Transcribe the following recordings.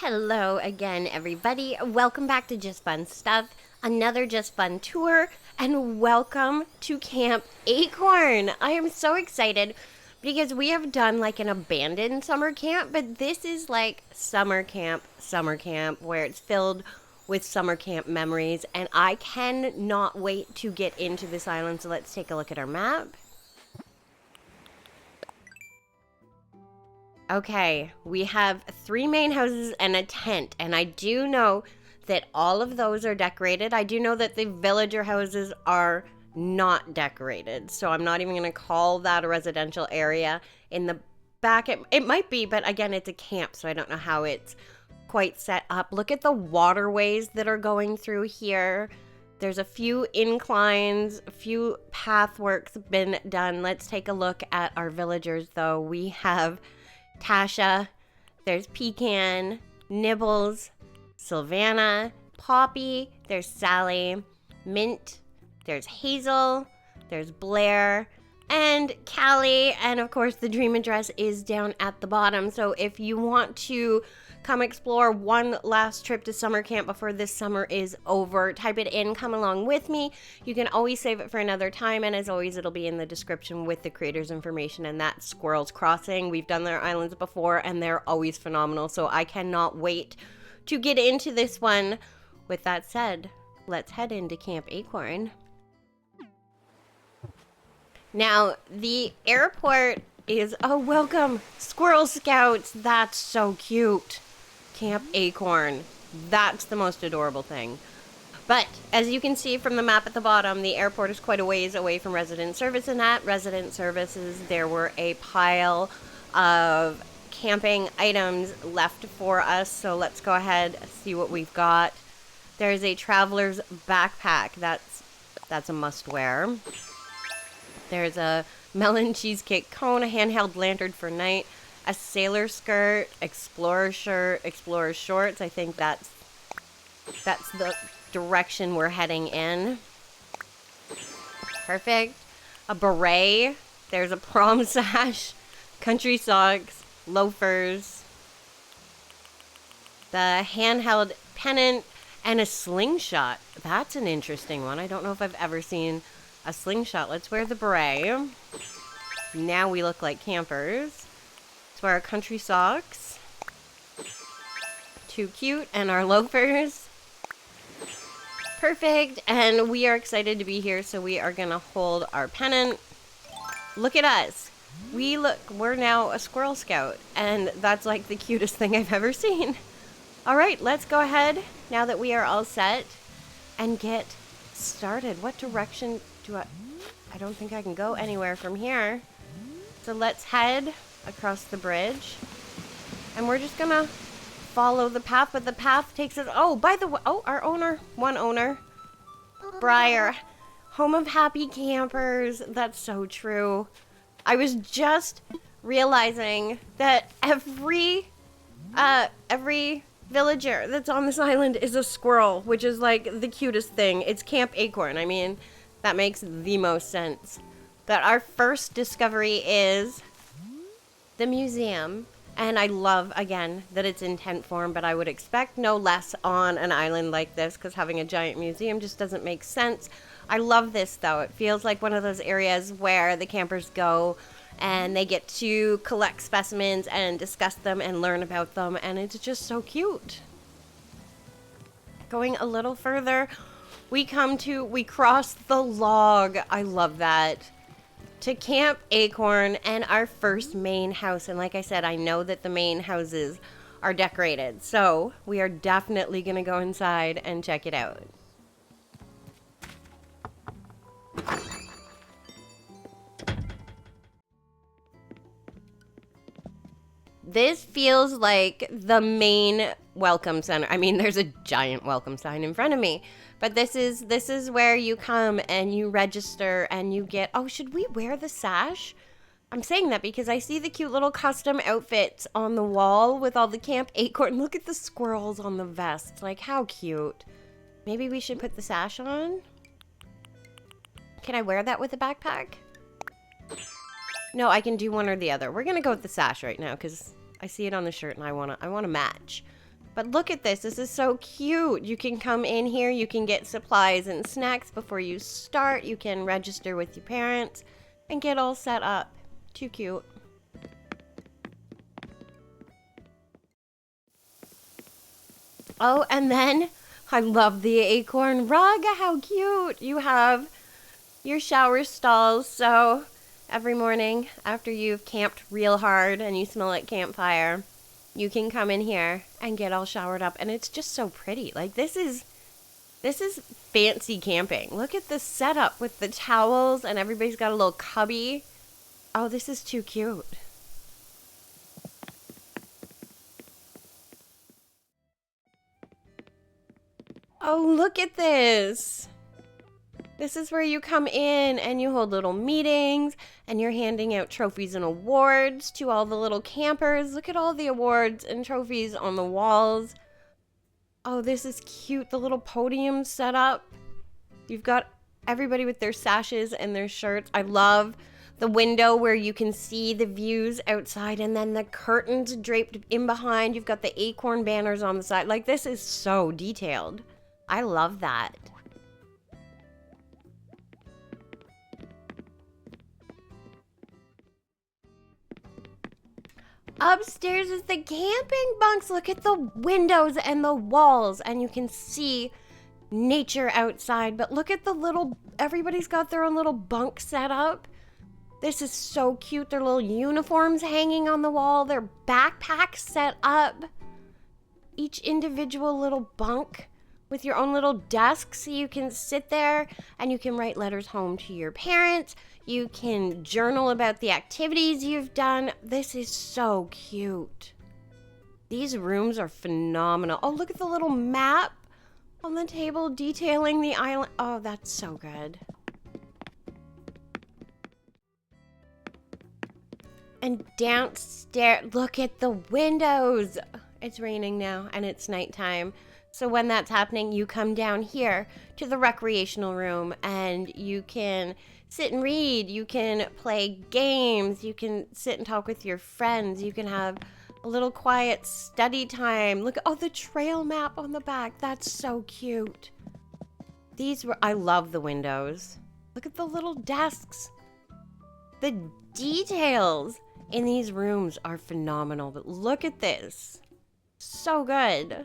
Hello again, everybody. Welcome back to Just Fun Stuff, another Just Fun tour, and welcome to Camp Acorn. I am so excited because we have done like an abandoned summer camp, but this is like summer camp, where it's filled with summer camp memories, and I cannot wait to get into this island. So let's take a look at our map. Okay, we have 3 main houses and a tent, and I do know that all of those are decorated. I do know that the villager houses are not decorated, so I'm not even going to call that a residential area. In the back, it might be, but again, it's a camp, so I don't know how it's quite set up. Look at the waterways that are going through here. There's a few inclines, a few pathworks been done. Let's take a look at our villagers, though. We have Tasha, there's Pecan, Nibbles, Savannah, Poppy, there's Sally, Mint, there's Hazel, there's Blair, and Callie, and of course the dream address is down at the bottom. So if you want to come explore one last trip to summer camp before this summer is over, type it in, come along with me. You can always save it for another time, and as always, it'll be in the description with the creator's information, and that's Squirrel's Crossing. We've done their islands before, and they're always phenomenal, so I cannot wait to get into this one. With that said, let's head into Camp Acorn. Now, the airport is, oh, welcome, Squirrel Scouts. That's so cute. Camp Acorn. That's the most adorable thing. But as you can see from the map at the bottom, the airport is quite a ways away from resident service, and at resident services there were a pile of camping items left for us. So let's go ahead and see what we've got. There's a traveler's backpack. That's a must wear. There's a melon cheesecake cone, a handheld lantern for night, a sailor skirt, explorer shirt, explorer shorts. I think that's the direction we're heading in. Perfect. A beret. There's a prom sash, country socks, loafers, the handheld pennant, and a slingshot. That's an interesting one. I don't know if I've ever seen a slingshot. Let's wear the beret. Now we look like campers. Let's wear our country socks. Too cute. And our loafers. Perfect. And we are excited to be here, so we are going to hold our pennant. Look at us. We're now a Squirrel Scout, and that's like the cutest thing I've ever seen. All right, let's go ahead, now that we are all set, and get started. What direction do I don't think I can go anywhere from here. So let's head across the bridge, and we're just gonna follow the path, but the path takes us, oh, by the way, oh, our owner, one owner, Briar, home of happy campers. That's so true. I was just realizing that every villager that's on this island is a squirrel, which is like the cutest thing. It's Camp Acorn. I mean, that makes the most sense. But our first discovery is the museum. And I love, again, that it's in tent form, but I would expect no less on an island like this, because having a giant museum just doesn't make sense. I love this, though. It feels like one of those areas where the campers go and they get to collect specimens and discuss them and learn about them, and it's just so cute. Going a little further, we cross the log. I love that. To Camp Acorn and our first main house. And like I said, I know that the main houses are decorated, so we are definitely going to go inside and check it out. This feels like the main welcome center. I mean, there's a giant welcome sign in front of me, but this is where you come and you register and you get, oh, should we wear the sash? I'm saying that because I see the cute little custom outfits on the wall with all the Camp Acorn. Look at the squirrels on the vest. Like, how cute. Maybe we should put the sash on? Can I wear that with the backpack? No, I can do one or the other. We're gonna go with the sash right now because I see it on the shirt and I wanna match. But look at this. This is so cute. You can come in here. You can get supplies and snacks before you start. You can register with your parents and get all set up. Too cute. Oh, and then I love the Acorn rug. How cute. You have your shower stalls. So every morning after you've camped real hard and you smell like campfire, you can come in here and get all showered up. And it's just so pretty. Like this is fancy camping. Look at the setup with the towels and everybody's got a little cubby. Oh, this is too cute. Oh, look at this. This is where you come in and you hold little meetings and you're handing out trophies and awards to all the little campers. Look at all the awards and trophies on the walls. Oh, this is cute. The little podium set up. You've got everybody with their sashes and their shirts. I love the window where you can see the views outside and then the curtains draped in behind. You've got the Acorn banners on the side. Like, this is so detailed. I love that. Upstairs is the camping bunks. Look at the windows and the walls, and you can see nature outside. But look at the little, everybody's got their own little bunk set up. This is so cute. Their little uniforms hanging on the wall, their backpacks set up. Each individual little bunk with your own little desk, so you can sit there and you can write letters home to your parents. You can journal about the activities you've done. This is so cute. These rooms are phenomenal. Oh, look at the little map on the table detailing the island. Oh, that's so good. And downstairs, look at the windows. It's raining now and it's nighttime. So when that's happening, you come down here to the recreational room and you can sit and read. You can play games. You can sit and talk with your friends. You can have a little quiet study time. Look, oh, the trail map on the back. That's so cute. I love the windows. Look at the little desks. The details in these rooms are phenomenal. But look at this. So good.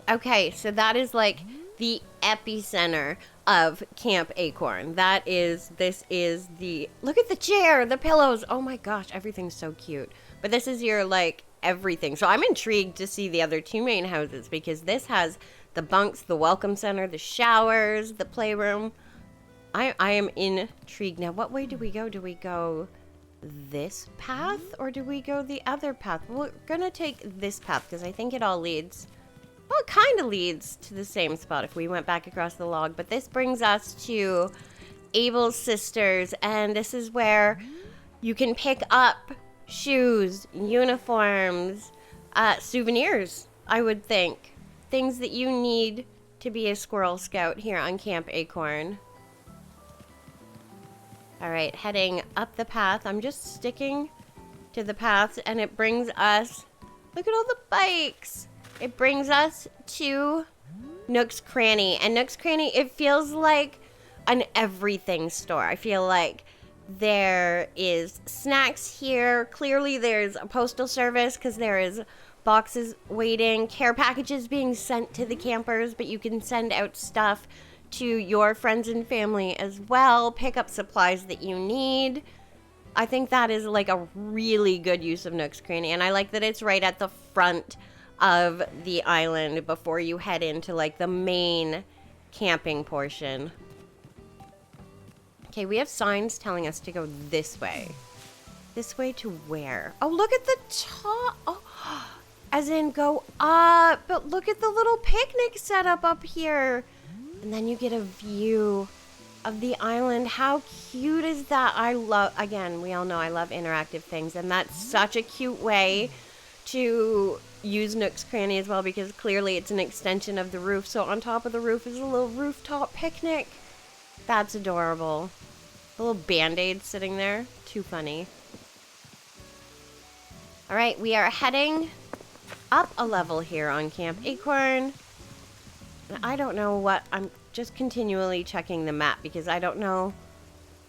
Okay, so that is like the epicenter of Camp Acorn. This is the, look at the chair, the pillows. Oh my gosh, everything's so cute. But this is your like everything. So I'm intrigued to see the other two main houses because this has the bunks, the welcome center, the showers, the playroom. I am intrigued. Now, what way do we go? Do we go this path or do we go the other path? We're gonna take this path because I think it all leads, well, it kind of leads to the same spot if we went back across the log. But this brings us to Abel's sisters, and this is where you can pick up shoes, uniforms, souvenirs, I would think. Things that you need to be a Squirrel Scout here on Camp Acorn. All right, heading up the path. I'm just sticking to the path, and it brings us, look at all the bikes. It brings us to Nook's Cranny. And Nook's Cranny, it feels like an everything store. I feel like there is snacks here. Clearly there's a postal service because there is boxes waiting, care packages being sent to the campers, but you can send out stuff to your friends and family as well. Pick up supplies that you need. I think that is like a really good use of Nook's Cranny, and I like that it's right at the front of the island before you head into like the main camping portion. Okay, we have signs telling us to go this way. This way to where? Oh, look at the top. Oh, as in go up. But look at the little picnic setup up here. And then you get a view of the island. How cute is that? I love, again, we all know I love interactive things. And that's such a cute way to use Nook's Cranny as well, because clearly it's an extension of the roof. So on top of the roof is a little rooftop picnic. That's adorable. A little Band-Aid sitting there. Too funny. All right, we are heading up a level here on Camp Acorn. I don't know what, I'm just continually checking the map because I don't know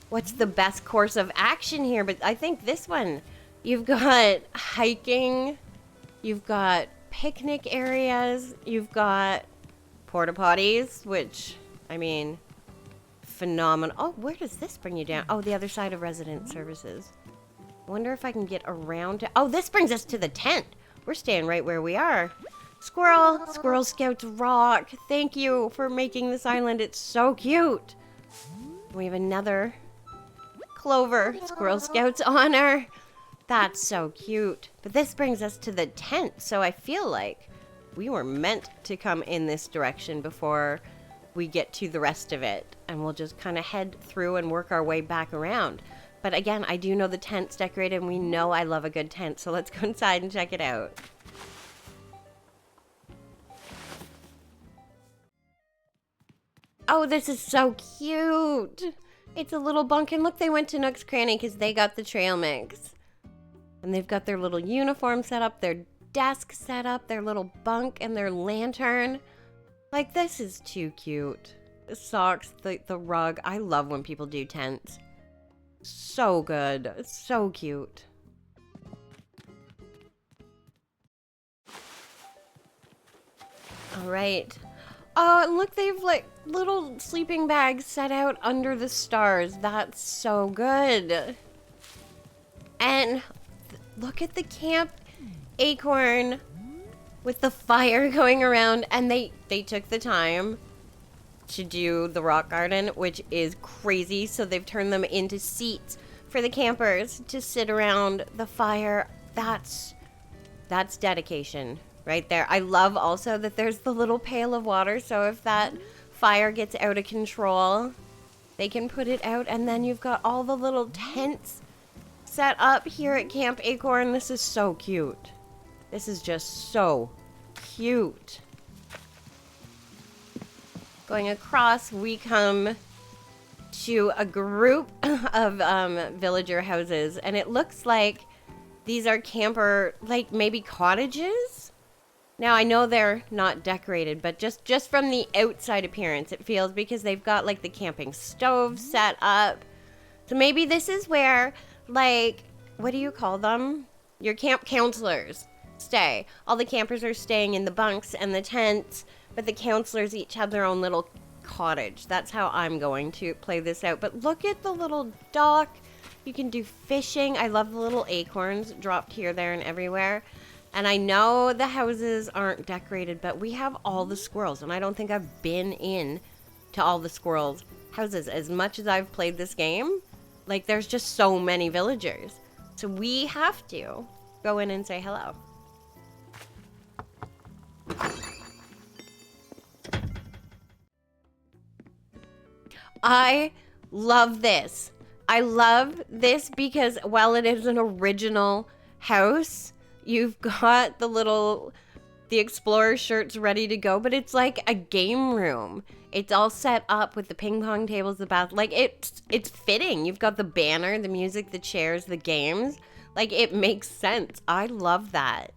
what's the best course of action here, but I think this one, you've got hiking, you've got picnic areas, you've got porta potties, which, I mean, phenomenal. Oh, where does this bring you down? Oh, the other side of resident services. I wonder if I can get around to, oh, this brings us to the tent. We're staying right where we are. Squirrel, Squirrel Scouts rock. Thank you for making this island. It's so cute. We have another Clover, Squirrel Scouts honor. That's so cute. But this brings us to the tent, so I feel like we were meant to come in this direction before we get to the rest of it. And we'll just kind of head through and work our way back around. But again, I do know the tent's decorated, and we know I love a good tent, so let's go inside and check it out. Oh, this is so cute. It's a little bunk, and look, they went to Nook's Cranny because they got the trail mix. And they've got their little uniform set up, their desk set up, their little bunk, and their lantern. Like, this is too cute. The socks, the rug. I love when people do tents. So good. So cute. All right. Oh, and look, they've like little sleeping bags set out under the stars. That's so good. And look at the Camp Acorn with the fire going around, and they took the time to do the rock garden, which is crazy. So they've turned them into seats for the campers to sit around the fire. That's dedication right there. I love also that there's the little pail of water, so if that fire gets out of control, they can put it out. And then you've got all the little tents set up here at Camp Acorn. This is so cute. This is just so cute. Going across, we come to a group of villager houses, and it looks like these are camper, like maybe cottages. Now, I know they're not decorated, but just from the outside appearance, it feels, because they've got like the camping stove set up. So maybe this is where, like, what do you call them? Your camp counselors stay. All the campers are staying in the bunks and the tents, but the counselors each have their own little cottage. That's how I'm going to play this out. But look at the little dock. You can do fishing. I love the little acorns dropped here, there, and everywhere. And I know the houses aren't decorated, but we have all the squirrels. And I don't think I've been in to all the squirrels' houses. As much as I've played this game, like, there's just so many villagers. So we have to go in and say hello. I love this. I love this because while it is an original house, you've got the explorer shirts ready to go, but it's like a game room. It's all set up with the ping pong tables, the bath. Like, it's fitting. You've got the banner, the music, the chairs, the games. Like, it makes sense. I love that.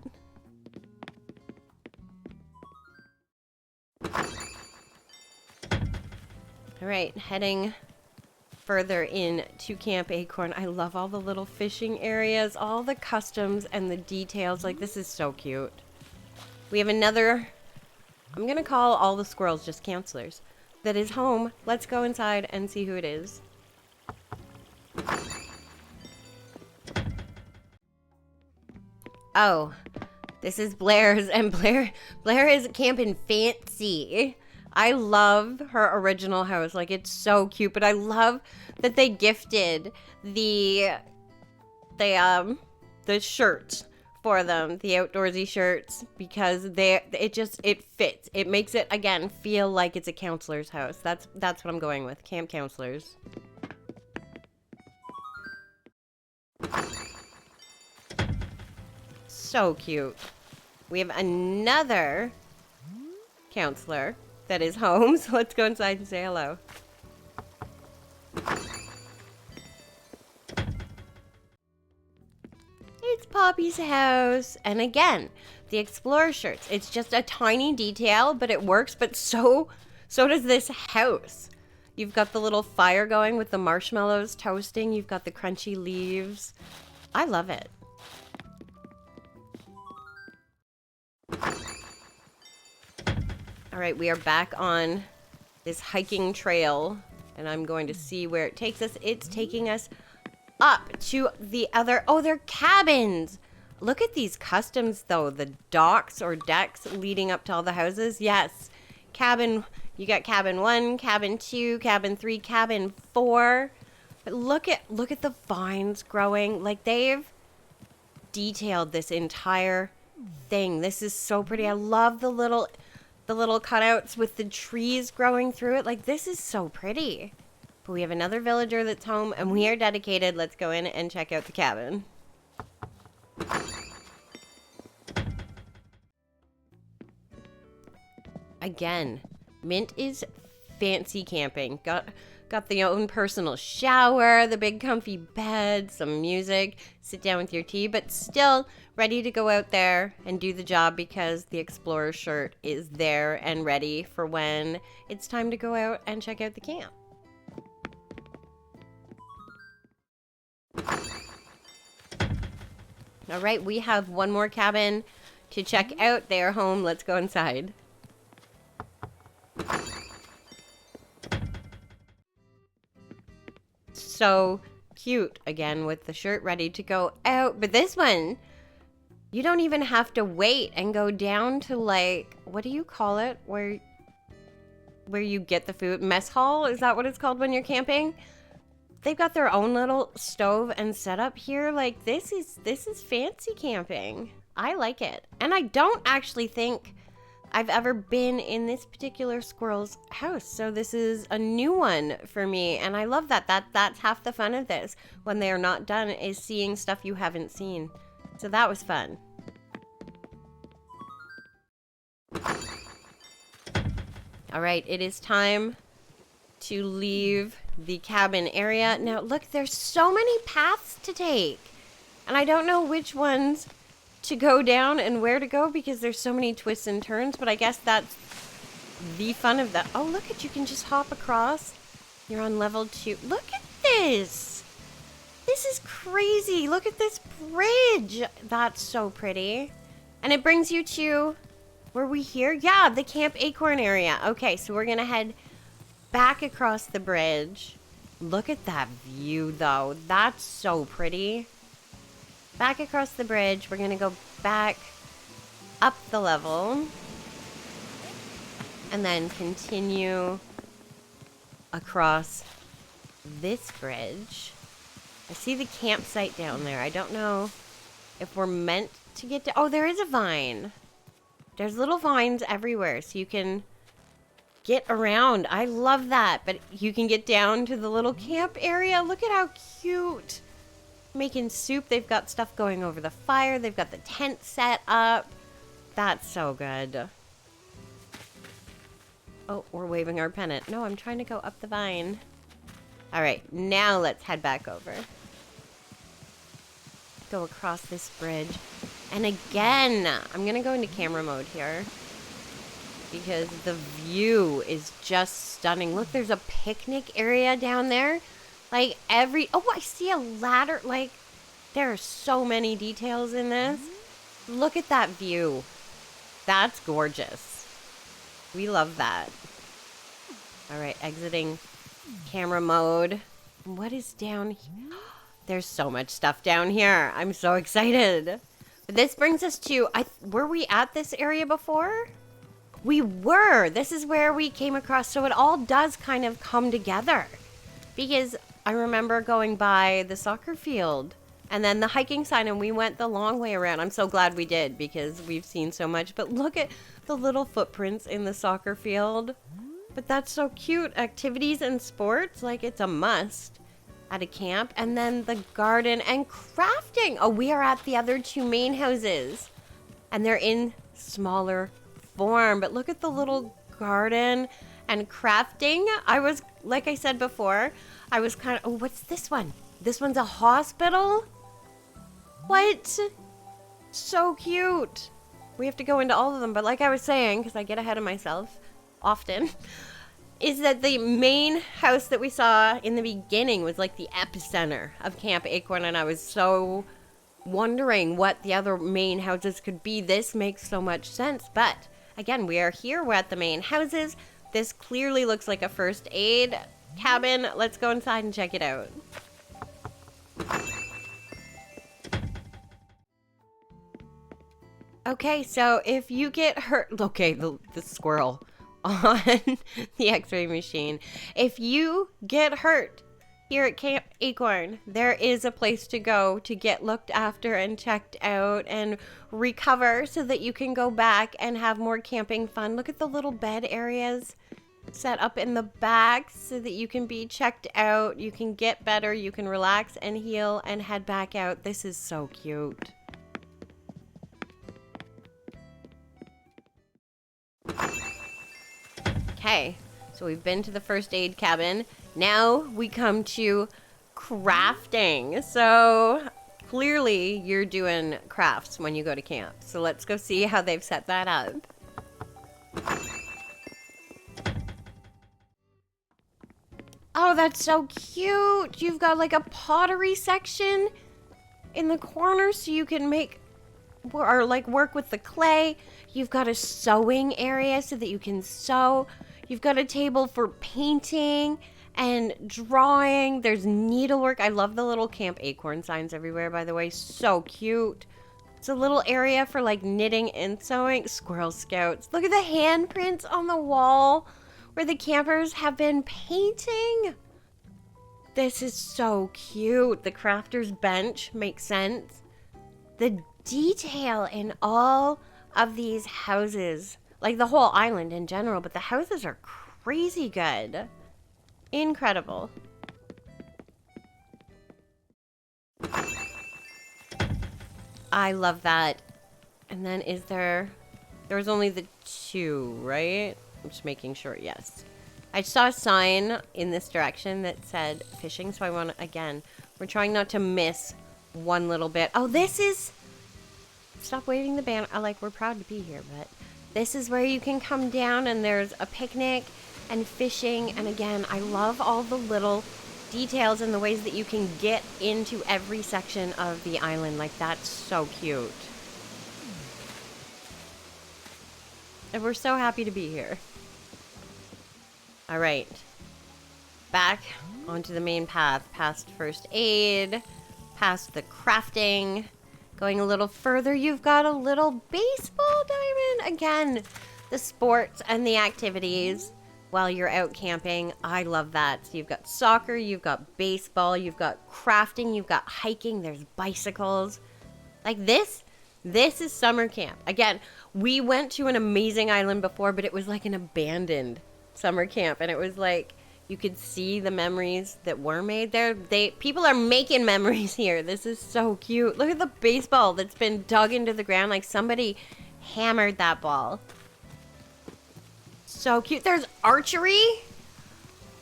All right, heading further in to Camp Acorn. I love all the little fishing areas, all the customs and the details. Like, this is so cute. We have another, I'm gonna call all the squirrels just counselors, that is home. Let's go inside and see who it is. Oh, this is Blair's, and Blair is camping fancy. I love her original house. Like, it's so cute, but I love that they gifted the shirts for them, the outdoorsy shirts, because it fits. It makes it, again, feel like it's a counselor's house. That's what I'm going with. Camp counselors. So cute. We have another counselor that is home, so let's go inside and say hello. it's Poppy's house. And again, the Explorer shirts. It's just a tiny detail, but it works. But so does this house. You've got the little fire going with the marshmallows toasting. You've got the crunchy leaves. I love it. All right, we are back on this hiking trail, and I'm going to see where it takes us. It's taking us up to the other... Oh, they're cabins. Look at these customs, though. The docks or decks leading up to all the houses. Yes. Cabin... You got cabin 1, cabin 2, cabin 3, cabin 4. But look at the vines growing. Like, they've detailed this entire thing. This is so pretty. I love the little cutouts with the trees growing through it. Like, this is so pretty. But we have another villager that's home, and we are dedicated. Let's go in and check out the cabin. Again, Mint is fancy camping. Got the own personal shower, the big comfy bed, some music, sit down with your tea, but still ready to go out there and do the job because the Explorer shirt is there and ready for when it's time to go out and check out the camp. All right, we have one more cabin to check out. They are home. Let's go inside. So cute, again, with the shirt ready to go out. But this one, you don't even have to wait and go down to, like, what do you call it? Where you get the food? Mess hall? Is that what it's called when you're camping? They've got their own little stove and setup here. Like, this is fancy camping. I like it. And I don't actually think I've ever been in this particular squirrel's house. So this is a new one for me. And I love that. That's half the fun of this. When they are not done is seeing stuff you haven't seen. So that was fun. All right, it is time to leave the cabin area. Now, look, there's so many paths to take. And I don't know which ones to go down and where to go because there's so many twists and turns, but I guess that's the fun of that. Oh, look at, you can just hop across. You're on level 2. Look at this. This is crazy. Look at this bridge. That's so pretty. And it brings you to, were we here? Yeah, the Camp Acorn area. Okay, so we're going to head back across the bridge. Look at that view, though. That's so pretty. Back across the bridge. We're going to go back up the level. And then continue across this bridge. I see the campsite down there. I don't know if we're meant to get to... Oh, there is a vine. There's little vines everywhere, so you can get around. I love that. But you can get down to the little camp area. Look at how cute. Making soup. They've got stuff going over the fire. They've got the tent set up. That's so good. Oh, we're waving our pennant. No, I'm trying to go up the vine. All right, now let's head back over. Go across this bridge. And again, I'm going to go into camera mode here because the view is just stunning. Look, there's a picnic area down there. Like oh, I see a ladder. Like, there are so many details in this. Look at that view. That's gorgeous. We love that. All right, exiting camera mode. What is down here? There's so much stuff down here. I'm so excited. But this brings us to, were we at this area before? We were. This is where we came across. So it all does kind of come together. Because I remember going by the soccer field and then the hiking sign, and we went the long way around. I'm so glad we did because we've seen so much. But look at the little footprints in the soccer field. But that's so cute. Activities and sports, like, it's a must at a camp. And then the garden and crafting. Oh, we are at the other 2 main houses. And they're in smaller form. But look at the little garden and crafting. I was, like I said before, I was kind of, oh, what's this one? This one's a hospital? What What? So cute. We have to go into all of them, but like I was saying, because I get ahead of myself often, is that the main house that we saw in the beginning was like the epicenter of Camp Acorn, and I was so wondering what the other main houses could be. This makes so much sense, but again, we are here. We're at the main houses. This clearly looks like a first aid cabin. Let's go inside and check it out. Okay, so if you get hurt, okay, the squirrel on the x-ray machine. If you get hurt here at Camp Acorn, there is a place to go to get looked after and checked out and recover so that you can go back and have more camping fun. Look at the little bed areas set up in the back so that you can be checked out, you can get better, you can relax and heal and head back out. This is so cute. Okay, so we've been to the first aid cabin. Now we come to crafting. So clearly you're doing crafts when you go to camp. So let's go see how they've set that up. Oh, that's so cute. You've got like a pottery section in the corner so you can make or like work with the clay. You've got a sewing area so that you can sew. You've got a table for painting and drawing. There's needlework. I love the little Camp Acorn signs everywhere, by the way. So cute. It's a little area for like knitting and sewing. Squirrel Scouts. Look at the handprints on the wall where the campers have been painting. This is so cute. The crafter's bench makes sense. The detail in all of these houses, like the whole island in general, but the houses are crazy good. Incredible. I love that. And then there was only the two, right? I'm just making sure, yes. I saw a sign in this direction that said fishing, so I want to, again, we're trying not to miss one little bit. Oh, this is, stop waving the banner. Like, we're proud to be here, but this is where you can come down and there's a picnic and fishing. And again, I love all the little details and the ways that you can get into every section of the island. Like, that's so cute. And we're so happy to be here. All right. Back onto the main path, past first aid, past the crafting. Going a little further, you've got a little baseball diamond. Again, the sports and the activities while you're out camping. I love that. So you've got soccer, you've got baseball, you've got crafting, you've got hiking, there's bicycles. Like this is summer camp. Again, we went to an amazing island before, but it was like an abandoned summer camp. And it was like, you could see the memories that were made there. People are making memories here. This is so cute. Look at the baseball that's been dug into the ground. Like somebody hammered that ball. So cute. There's archery.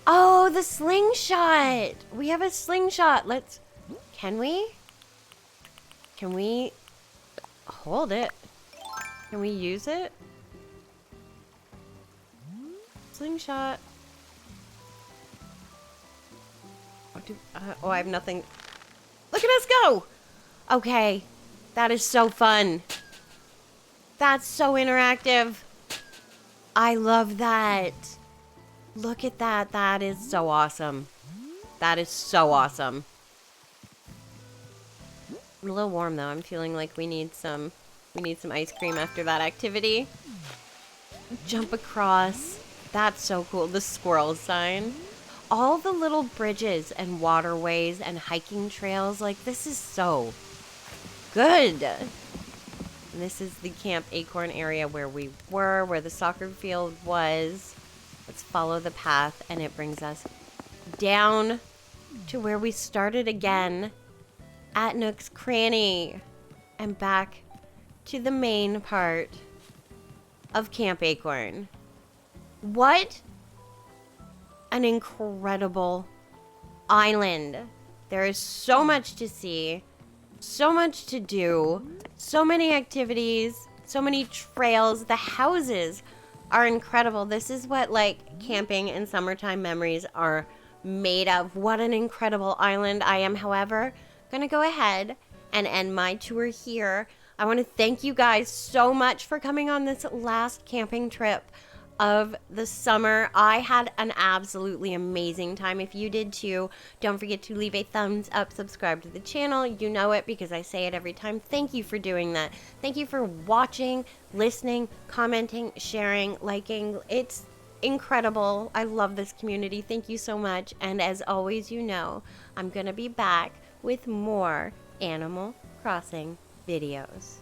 Oh, the slingshot. We have a slingshot. Can we hold it? Can we use it? Slingshot. I have nothing. Look at us go! Okay. That is so fun. That's so interactive. I love that. Look at that. That is so awesome. That is so awesome. I'm a little warm though. I'm feeling like we need some ice cream after that activity. Jump across. That's so cool. The squirrel sign. All the little bridges and waterways and hiking trails, like this is so good. And this is the Camp Acorn area where we were, where the soccer field was. Let's follow the path and it brings us down to where we started again at Nook's Cranny and back to the main part of Camp Acorn. What an incredible island. There is so much to see, so much to do, so many activities, so many trails. The houses are incredible. This is what like camping and summertime memories are made of. What an incredible island. I am, however, gonna go ahead and end my tour here. I want to thank you guys so much for coming on this last camping trip of the summer. I had an absolutely amazing time. If you did too, don't forget to leave a thumbs up, subscribe to the channel. You know it because I say it every time. Thank you for doing that. Thank you for watching, listening, commenting, sharing, liking. It's incredible. I love this community. Thank you so much. And as always, you know, I'm going to be back with more Animal Crossing videos.